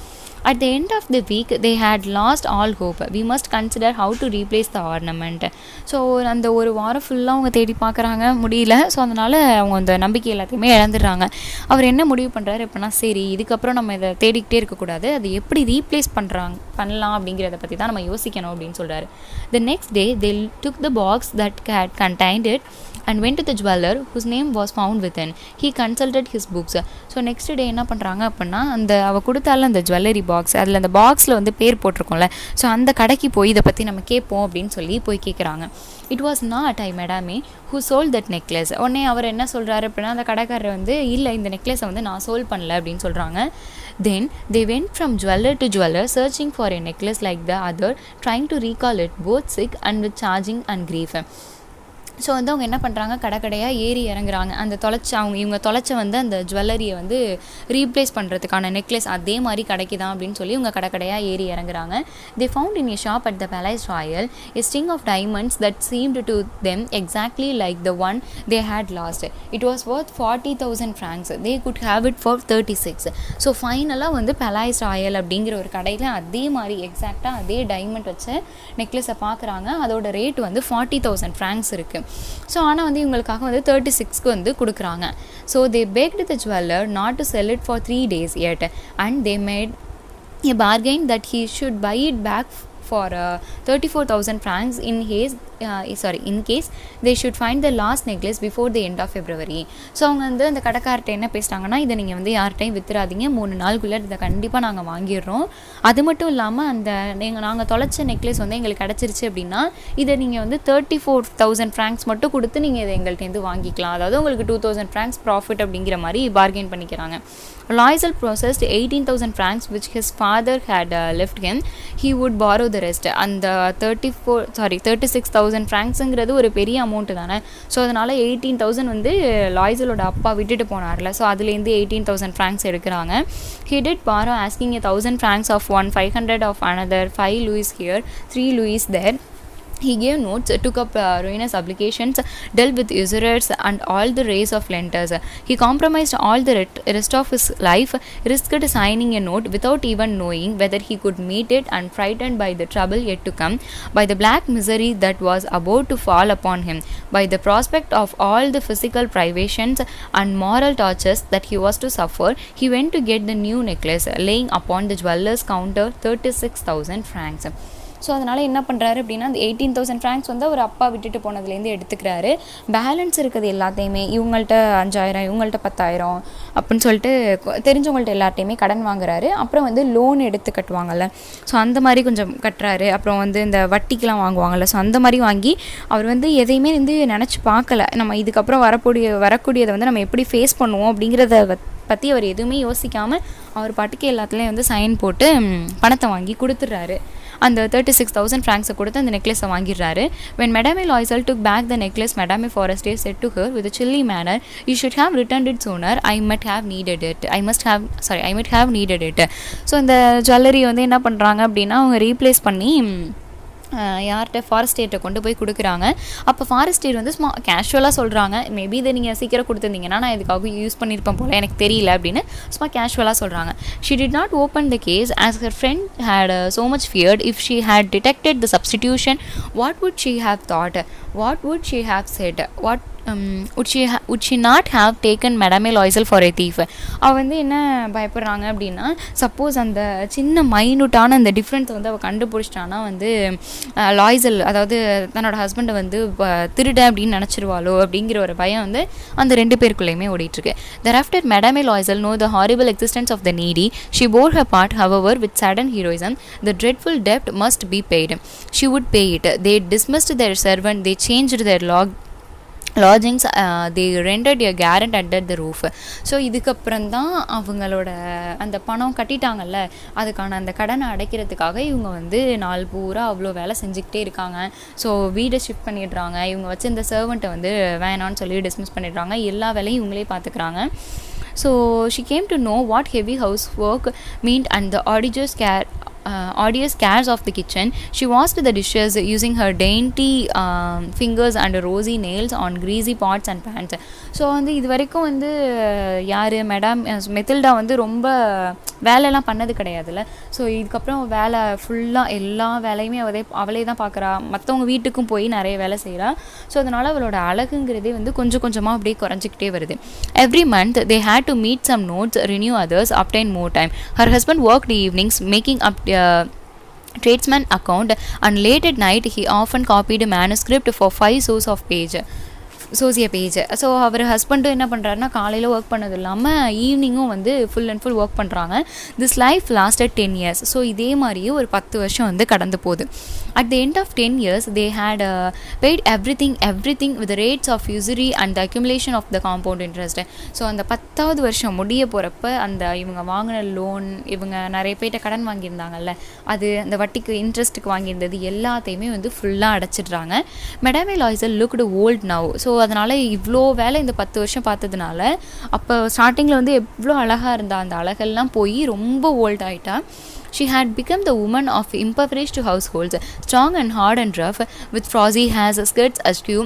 Speaker 2: At the end of the week, they had lost all hope. We must consider how to replace the ornament. So அந்த ஒரு வாரம் ஃபுல்லாக அவங்க தேடி பார்க்குறாங்க, முடியல. ஸோ அதனால் அவங்க அந்த நம்பிக்கை எல்லாத்தையுமே இழந்துடுறாங்க. அவர் என்ன முடிவு பண்ணுறாரு அப்படின்னா, சரி இதுக்கப்புறம் நம்ம இதை தேடிக்கிட்டே இருக்கக்கூடாது, அதை எப்படி ரீப்ளேஸ் பண்ணலாம் அப்படிங்கிறத பற்றி தான் நம்ம யோசிக்கணும் அப்படின்னு சொல்கிறாரு. The next day, they took the box that had contained it and went to the jeweler whose name was found within. He consulted his books. So next day என்ன பண்ணுறாங்க அப்படின்னா, அந்த அவள் கொடுத்தால அந்த ஜுவல்லரி பாக்ஸ், அதில் அந்த பாக்ஸில் வந்து பேர் போட்டிருக்கோம்ல, ஸோ அந்த கடைக்கு போய் இதை பற்றி நம்ம கேட்போம் அப்படின்னு சொல்லி போய் கேட்குறாங்க. It was not I madame who sold that necklace. உடனே அவர் என்ன சொல்கிறாரு அப்படின்னா, அந்த கடைக்காரர் வந்து இல்லை இந்த நெக்லஸை வந்து நான் சோல்ட் பண்ணல அப்படின்னு சொல்கிறாங்க. Then they went from jeweller to jeweller searching for a necklace like the other, trying to recall it both sick and with chagrin and grief. So வந்து அவங்க என்ன பண்ணுறாங்க, கடைக்கடையாக ஏறி இறங்குறாங்க. அந்த இவங்க தொலைச்ச வந்து அந்த ஜுவல்லரியை வந்து ரீப்ளேஸ் பண்ணுறதுக்கான நெக்லஸ் அதே மாதிரி கிடைக்குதான் அப்படின்னு சொல்லி இவங்க கடைக்கடையாக ஏறி இறங்குறாங்க. They found in a shop at the Palais Royal a string of diamonds that seemed to them exactly like the one they had lost. It was worth 40,000 francs. They could have it for 36. So ஃபைனலாக வந்து palace Royal அப்படிங்கிற ஒரு கடையில் அதே மாதிரி எக்ஸாக்டாக அதே diamond வச்ச நெக்லஸை பார்க்குறாங்க. அதோட ரேட் வந்து 40,000 francs இருக்குது. ஸோ ஆனால் வந்து இவங்களுக்காக வந்து 36க்கு வந்து கொடுக்குறாங்க. So they begged the jeweler not to sell it for 3 days yet, and they made a bargain that he should buy it back for 34,000 francs in case they should find the lost necklace before the end of February. So அவங்க வந்து அந்த கடைக்கார்ட்ட என்ன பேசிட்டாங்கன்னா, இதை நீங்கள் வந்து யார்கிட்டையும் வித்துறாதீங்க, 3 நாளுக்குள்ளே இதை கண்டிப்பாக நாங்கள் வாங்கிடுறோம். அது மட்டும் இல்லாமல் அந்த நாங்கள் தொலைச்ச நெக்லஸ் வந்து எங்களுக்கு கிடச்சிருச்சு அப்படின்னா இதை நீங்கள் வந்து 34,000 francs மட்டும் கொடுத்து நீங்கள் இதை எங்கள்கிட்டேருந்து வாங்கிக்கலாம், அதாவது உங்களுக்கு 2,000 francs ப்ராஃபிட் அப்படிங்கிற மாதிரி பார்கெயின் பண்ணிக்கிறாங்க. Loisel processed 18,000 francs which his father had left him. He would borrow the rest. அந்த 36,000 francsங்கிறது ஒரு பெரிய அமௌண்ட்டு தானே. ஸோ அதனால் 18,000 வந்து லாய்சலோட அப்பா விட்டுட்டு போனார்ல, ஸோ அதுலேருந்து 18,000 francs எடுக்கிறாங்க. He did borrow, asking 1,000 francs of one, 500 of another, 5 louis here, 3 louis there. He gave notes, took up ruinous obligations, dealt with usurers and all the race of lenders. He compromised all the rest of his life, risked signing a note without even knowing whether he could meet it, and frightened by the trouble yet to come, by the black misery that was about to fall upon him, by the prospect of all the physical privations and moral tortures that he was to suffer, he went to get the new necklace, laying upon the jeweller's counter 36,000 francs. So அதனால் என்ன பண்ணுறாரு அப்படின்னா, அந்த 18,000 francs வந்து அவர் அப்பா விட்டுட்டு போனதுலேருந்து எடுத்துக்கிறாரு. Balance இருக்குது எல்லாத்தையுமே, இவங்கள்ட்ட 5,000, இவங்கள்ட்ட 10,000 அப்படின்னு சொல்லிட்டு தெரிஞ்சவங்கள்ட்ட எல்லார்ட்டையுமே கடன் வாங்குறாரு. அப்புறம் வந்து லோன் எடுத்து கட்டுவாங்கள்ல, ஸோ அந்த மாதிரி கொஞ்சம் கட்டுறாரு. அப்புறம் வந்து இந்த வட்டிக்கெலாம் வாங்குவாங்கள்ல, ஸோ அந்த மாதிரி வாங்கி அவர் வந்து எதையுமே வந்து நினச்சி பார்க்கல, நம்ம இதுக்கப்புறம் வரக்கூடியதை வந்து நம்ம எப்படி ஃபேஸ் பண்ணுவோம் அப்படிங்கிறத பற்றி அவர் எதுவுமே யோசிக்காமல் அவர் பாட்டுக்கு எல்லாத்துலேயும் வந்து சைன் போட்டு பணத்தை வாங்கி கொடுத்துட்றாரு. அந்த 36,000 francs கொடுத்து அந்த நெக்லஸை வாங்கிடுறாரு. When Madame Loisel took back the necklace, Madame Forestier said to her with a chilly manner, "You should have returned it sooner. I might have needed it." So இந்த ஜுவல்லரி வந்து என்ன பண்ணுறாங்க அப்படின்னா, அவங்க ரீப்ளேஸ் பண்ணி யார்கிட்ட ஃபாரஸ்டேட்டை கொண்டு போய் கொடுக்குறாங்க. அப்போ ஃபாரஸ்டேட் வந்து சும்மா கேஷுவலாக சொல்கிறாங்க, மேபி இதை நீங்கள் சீக்கிரம் கொடுத்துருந்தீங்கன்னா நான் இதுக்காக யூஸ் பண்ணியிருப்பேன் போல், எனக்கு தெரியல அப்படின்னு சும்மா கேஷுவலாக சொல்கிறாங்க. She did not open the case as her friend had so much feared. If she had detected the substitution, what would she have thought? What would she have said? would she not have taken Madame Loisel for a thief? அவள் வந்து என்ன பயப்படுறாங்க அப்படின்னா, suppose அந்த சின்ன மைனூட்டான அந்த difference வந்து அவள் கண்டுபிடிச்சிட்டானா வந்து லாய்சல், அதாவது தன்னோட ஹஸ்பண்டை வந்து திருட அப்படின்னு நினச்சிருவாளோ அப்படிங்கிற ஒரு பயம் வந்து அந்த 2 பேருக்குள்ளேயுமே ஓடிட்டுருக்கு. Thereafter Madame Loisel know the horrible existence of the needy. She bore her part, however, with sudden heroism. The dreadful debt must be paid. She would pay it. They dismissed their servant. They changed their lodgings, they rendered a garret under the roof. So இதுக்கப்புறம் தான் அவங்களோட அந்த பணம் கட்டிட்டாங்கல்ல, அதுக்கான அந்த கடனை அடைக்கிறதுக்காக இவங்க வந்து நாள் பூரா அவ்வளோ வேலை செஞ்சுக்கிட்டே இருக்காங்க. ஸோ வீடை ஷிஃப்ட் பண்ணிடுறாங்க, இவங்க வச்சு இந்த சர்வெண்ட்டை வந்து வேணான்னு சொல்லி டிஸ்மிஸ் பண்ணிடுறாங்க, எல்லா வேலையும் இவங்களே பார்த்துக்கிறாங்க. So she came to know what heavy housework meant and the arduous cares of the kitchen. She washed the dishes using her dainty fingers and rosy nails on greasy pots and pans. So வந்து இது வரைக்கும் வந்து யார் madam மெத்தில்டா வந்து ரொம்ப வேலையெல்லாம் பண்ணது கிடையாதுல்ல. ஸோ இதுக்கப்புறம் வேலை ஃபுல்லாக எல்லா வேலையுமே அவளே தான் பார்க்குறா. மற்றவங்க வீட்டுக்கும் போய் நிறைய வேலை செய்கிறா. ஸோ அதனால் அவளோட அழகுங்கிறதே வந்து கொஞ்சம் கொஞ்சமாக அப்படியே குறைஞ்சிக்கிட்டே வருது. Every month they had to meet some notes, renew others, obtain more time. Her husband worked evenings making up tradesman account, and late at night he often copied a manuscript for 5 சோசிய page. So அவர் ஹஸ்பண்டும் என்ன பண்ணுறாருனா காலையில் work பண்ணது இல்லாமல் ஈவினிங்கும் வந்து ஃபுல் அண்ட் ஃபுல் ஒர்க் பண்ணுறாங்க. This life lasted 10 years. So இதே மாதிரியே ஒரு 10 வருஷம் வந்து கடந்து போகுது. At the end of 10 years they had paid everything with the rates of usury and the accumulation of the compound interest. So அந்த 10வது வருஷம் முடிய போகிறப்ப அந்த இவங்க வாங்கின லோன், இவங்க நிறைய பேர்கிட்ட கடன் வாங்கியிருந்தாங்கல்ல, அது அந்த வட்டிக்கு இன்ட்ரெஸ்ட்டுக்கு வாங்கியிருந்தது எல்லாத்தையுமே வந்து ஃபுல்லாக அடைச்சிடுறாங்க. Madam Loisel looked old now. So அதனால் இவ்வளோ வேலை இந்த 10 வருஷம் பார்த்ததுனால அப்போ ஸ்டார்டிங்கில் வந்து எவ்வளோ அழகாக இருந்தால் அந்த அழகெல்லாம் போய் ரொம்ப ஓல்ட் ஆகிட்டா. She had become the woman of impoverished households, strong and hard and rough, with frosy hairs, skirts askew,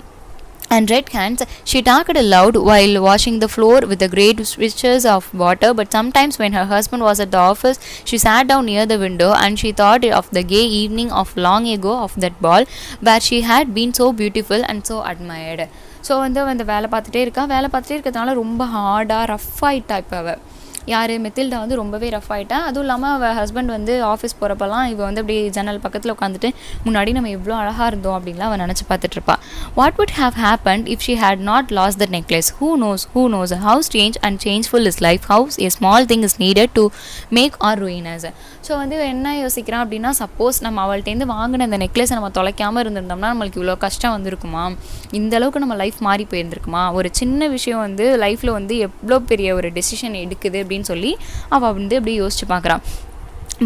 Speaker 2: and red hands. She talked aloud while washing the floor with the great swishes of water, but sometimes when her husband was at the office, she sat down near the window and she thought of the gay evening of long ago, of that ball where she had been so beautiful and so admired. So வந்து வேலை பார்த்துட்டே இருக்கிறதுனால ரொம்ப ஹார்டாக rough ஆகிட்டா. இப்போ அவள் யார் மெத்தில்டா வந்து ரொம்பவே ரஃப் ஆகிட்டா. அதுவும் இல்லாமல் அவள் ஹஸ்பண்ட் வந்து ஆஃபீஸ் போகிறப்பெல்லாம் இவள் வந்து அப்படியே ஜன்னல் பக்கத்தில் உட்காந்துட்டு முன்னாடி நம்ம எவ்வளோ அழகாக இருந்தோம் அப்படின்லாம் அவள் நினச்சி பார்த்துட்ருப்பா. What would have happened if she had not lost the necklace? Who knows how strange and changeful is life, how's a small thing is needed to make or ruinous. So வந்து என்ன யோசிக்கிறான் அப்படின்னா, சப்போஸ் நம்ம அவள்கிட்டேருந்து வாங்கின அந்த நெக்லஸை நம்ம தொலைக்காமல் இருந்திருந்தோம்னா நம்மளுக்கு இவ்வளோ கஷ்டம் வந்திருக்குமா, இந்தளவுக்கு நம்ம லைஃப் மாறி போயிருந்துருக்குமா, ஒரு சின்ன விஷயம் வந்து லைஃப்பில் வந்து எவ்வளோ பெரிய ஒரு டெசிஷன் எடுக்குது அப்படின்னு சொல்லி அவள் வந்து அப்படியே யோசிச்சு பார்க்குறான்.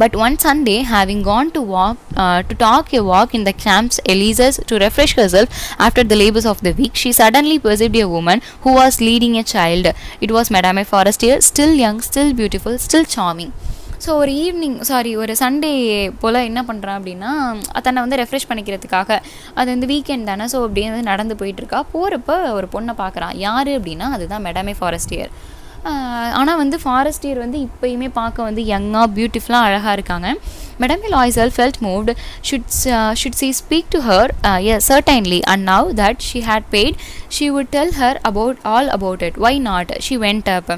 Speaker 2: But one Sunday, having gone to talk a walk in the Champs Elysees to refresh herself after the labors of the week, she suddenly perceived a woman who was leading a child. It was Madame Forestier, still young, still beautiful, still charming. So ஒரு Sunday போல் என்ன பண்ணுறான் அப்படின்னா, தன்னை வந்து refresh பண்ணிக்கிறதுக்காக, அது வந்து weekend தானே, so அப்படியே வந்து நடந்து போயிட்டுருக்கா. போகிறப்ப ஒரு பொண்ணை பார்க்குறான். யார் அப்படின்னா அதுதான் மேடமே ஃபாரஸ்டியர். ஆனால் வந்து ஃபாரஸ்டியர் வந்து இப்போயுமே பார்க்க வந்து யங்காக பியூட்டிஃபுல்லாக அழகாக இருக்காங்க. Madame Loisel felt moved. Should she speak to her? Yes, certainly. And now that she had paid, she would tell her all about it. Why not? She went up.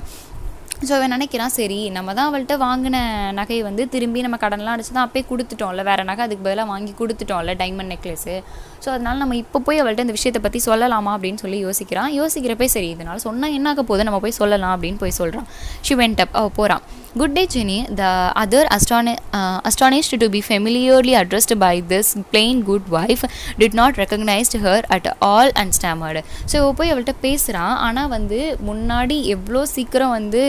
Speaker 2: So அவன் நினைக்கிறான், சரி நம்ம தான் அவள்கிட்ட வாங்கின நகையை வந்து திரும்பி நம்ம கடன்லாம் அடிச்சு தான் அப்போயே கொடுத்துட்டோம்ல, வேறு நகை அதுக்கு பதிலாக வாங்கி கொடுத்துட்டோம்ல, டைமண்ட் நெக்லஸு. ஸோ அதனால் நம்ம இப்போ போய் அவள்கிட்ட இந்த விஷயத்தை பற்றி சொல்லலாமா அப்படின்னு சொல்லி யோசிக்கிறப்பே சரி இதனால் சொன்னால் என்ன ஆக போது, நம்ம போய் சொல்லலாம் அப்படின்னு போய் சொல்கிறான். ஷி வெண்ட் அப். அவள் போகிறான். Good day, Jenny. The other astonished to be familiarly addressed by this plain good wife, did not recognize her at all and stammered. So போய் அவள்கிட்ட பேசுகிறான். ஆனால் வந்து முன்னாடி எவ்வளோ சீக்கிரம் வந்து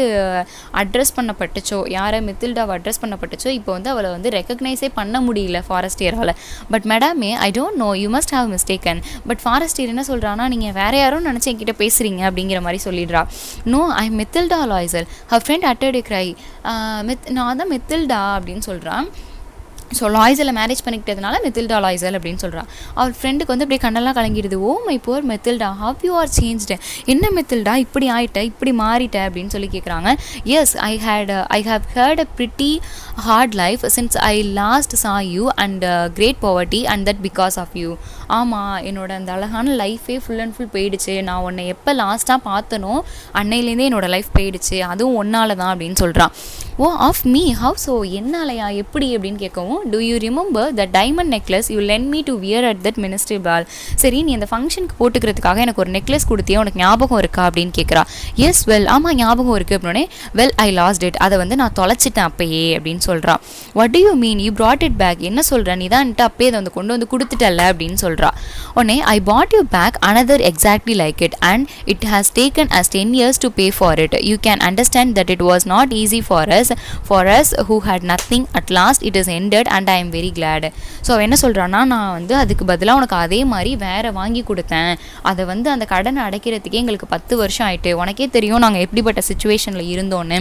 Speaker 2: அட்ரஸ் பண்ணப்பட்டுச்சோ, யாரை மெத்தில்டாவை அட்ரஸ் பண்ணப்பட்டுச்சோ, இப்போ வந்து அவளை வந்து ரெக்கக்னைஸே பண்ண முடியல ஃபாரஸ்டியரால். But madame, I don't know, you must have mistaken. But Forestier என்ன சொல்கிறான்னா, நீங்கள் வேறு யாரும் நினச்சி என்கிட்ட பேசுகிறீங்க அப்படிங்கிற மாதிரி சொல்லிடுறா. No, I Mathilde Loisel. Her friend uttered a cry. நான் தான் மெத்தில்டா அப்படின்னு சொல்கிறான். ஸோ லாய்சலை மேரேஜ் பண்ணிக்கிட்டதுனால மெத்தில்டா லாய்சல் அப்படின்னு சொல்கிறான். அவள் ஃப்ரெண்டுக்கு வந்து அப்படியே கண்ணெல்லாம் கலங்கிடுது. Oh my poor Mathilde, how you are changed. என்ன மெத்தில்டா இப்படி ஆகிட்ட, இப்படி மாறிட்ட அப்படின்னு சொல்லி கேட்குறாங்க. Yes, I have had a pretty hard life since I last saw you and great poverty and that because of you. ஆமாம், என்னோட அந்த அழகான லைஃபே ஃபுல் அண்ட் ஃபுல் போயிடுச்சு. நான் உன்னை எப்போ லாஸ்ட்டாக பார்த்தனோ அன்னையிலேருந்தே என்னோடய லைஃப் போயிடுச்சு, அதுவும் ஒன்னால தான் அப்படின்னு சொல்கிறான். ஓ ஆஃப் மீ, ஹவ் ஸோ, என்னாலையா, எப்படி அப்படின்னு கேட்கவும், do you remember the diamond necklace you lent me to wear at that ministry ball? சரி, நீ அந்த ஃபங்க்ஷனுக்கு போட்டுக்கிறதுக்காக எனக்கு ஒரு நெக்லஸ் கொடுத்தியா, உனக்கு ஞாபகம் இருக்கா அப்படின்னு கேட்குறா. எஸ், வெல், ஆமாம் ஞாபகம் இருக்குது அப்படின்னே. வெல், ஐ லாஸ்ட் இட், அதை வந்து நான் தொலைச்சிட்டேன் அப்பயே அப்படின்னு சொல்கிறா. What do you mean, you brought it back? என்ன சொல்கிறேன், நீ தான் அப்பயே அதை வந்து கொண்டு வந்து கொடுத்துட்டல அப்படின்னு சொல்கிறா. உடனே, ஐ bought you back another exactly like it and it has taken us 10 years to pay for it. You can understand that it was not easy for us who had nothing. At last it is ended it and I am very glad. So அவன் என்ன சொல்கிறான்னா, நான் வந்து அதுக்கு பதிலாக உனக்கு அதே மாதிரி வேறு வாங்கி கொடுத்தேன், அதை வந்து அந்த கடனை அடைக்கிறதுக்கே எங்களுக்கு 10 வருஷம் ஆகிட்டு, உனக்கே தெரியும் நாங்கள் எப்படிப்பட்ட சுச்சுவேஷனில் இருந்தோன்னு,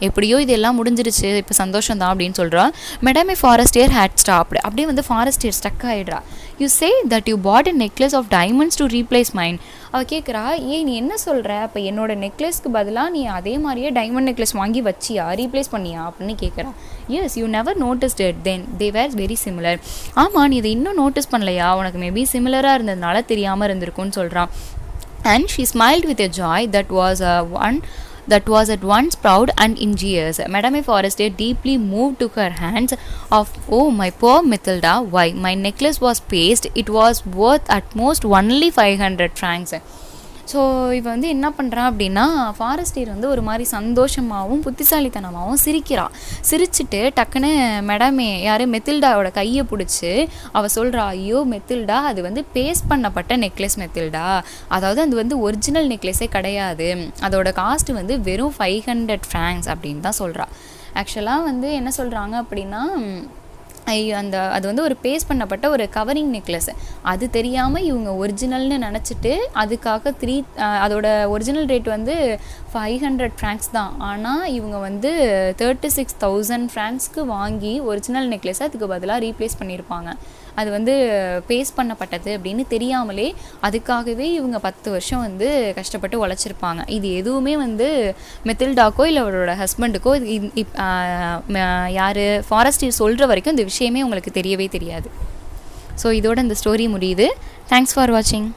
Speaker 2: எப்படியோ இதெல்லாம் முடிஞ்சிருச்சு, இப்போ சந்தோஷம் தான் அப்படின்னு சொல்கிறா. Madame Forestier had stopped. அப்படியே வந்து ஃபாரஸ்டியர் ஸ்டக் ஆகிடுறா. You say that you bought a necklace of diamonds to replace mine. அவள் கேட்குறா, ஏய் நீ என்ன சொல்கிற, அப்போ என்னோட நெக்லஸ்க்கு பதிலாக நீ அதே மாதிரியே டைமண்ட் நெக்லஸ் வாங்கி வச்சியா, ரீப்ளேஸ் பண்ணியா அப்படின்னு கேட்குறா. Yes, you never noticed it then they were very similar. ஆமாம், நீ இதை இன்னும் நோட்டீஸ் பண்ணலையா, உனக்கு மேபி சிமிலராக இருந்ததுனால தெரியாமல் இருந்திருக்குன்னு சொல்கிறான். And she smiled with a joy that was at once proud and ingenuous. Madame Forestier deeply moved to her hands of, oh my poor Matilda, why my necklace was paste, it was worth at most only 500 francs. So இப்போ வந்து என்ன பண்ணுறான் அப்படின்னா, ஃபாரஸ்டியர் வந்து ஒரு மாதிரி சந்தோஷமாகவும் புத்திசாலித்தனமாகவும் சிரிக்கிறான். சிரிச்சுட்டு டக்குன்னு மேடமே யார் மெத்தில்டாவோட கையை பிடிச்சி அவள் சொல்கிறா, ஐயோ மெத்தில்டா, அது வந்து பேஸ்ட் பண்ணப்பட்ட நெக்லஸ் மெத்தில்டா, அதாவது அது வந்து ஒரிஜினல் நெக்லஸே கிடையாது, அதோட காஸ்ட்டு வந்து வெறும் 500 francs அப்படின்னு தான் சொல்கிறா. ஆக்சுவலாக வந்து என்ன சொல்கிறாங்க அப்படின்னா, அது வந்து ஒரு பேஸ்ட் பண்ணப்பட்ட ஒரு கவரிங் நெக்லஸ், அது தெரியாமல் இவங்க ஒரிஜினல்னு நினச்சிட்டு அதுக்காக அதோட ஒரிஜினல் ரேட் வந்து 500 francs தான். ஆனால் இவங்க வந்து 36,000 francsக்கு வாங்கி ஒரிஜினல் நெக்லஸை அதுக்கு பதிலாக ரீப்ளேஸ் பண்ணியிருப்பாங்க. அது வந்து பேஸ்ட் பண்ணப்பட்டது அப்படின்னு தெரியாமலே அதுக்காகவே இவங்க 10 வருஷம் வந்து கஷ்டப்பட்டு உழைச்சிருப்பாங்க. இது எதுவுமே வந்து மெத்தில்டாக்கோ இல்லை அவரோட ஹஸ்பண்டுக்கோ யார் ஃபாரஸ்டியர் சொல்கிற வரைக்கும் இந்த விஷயமே உங்களுக்கு தெரியவே தெரியாது. ஸோ இதோட இந்த ஸ்டோரி முடியுது. தேங்க்ஸ் ஃபார் வாட்சிங்.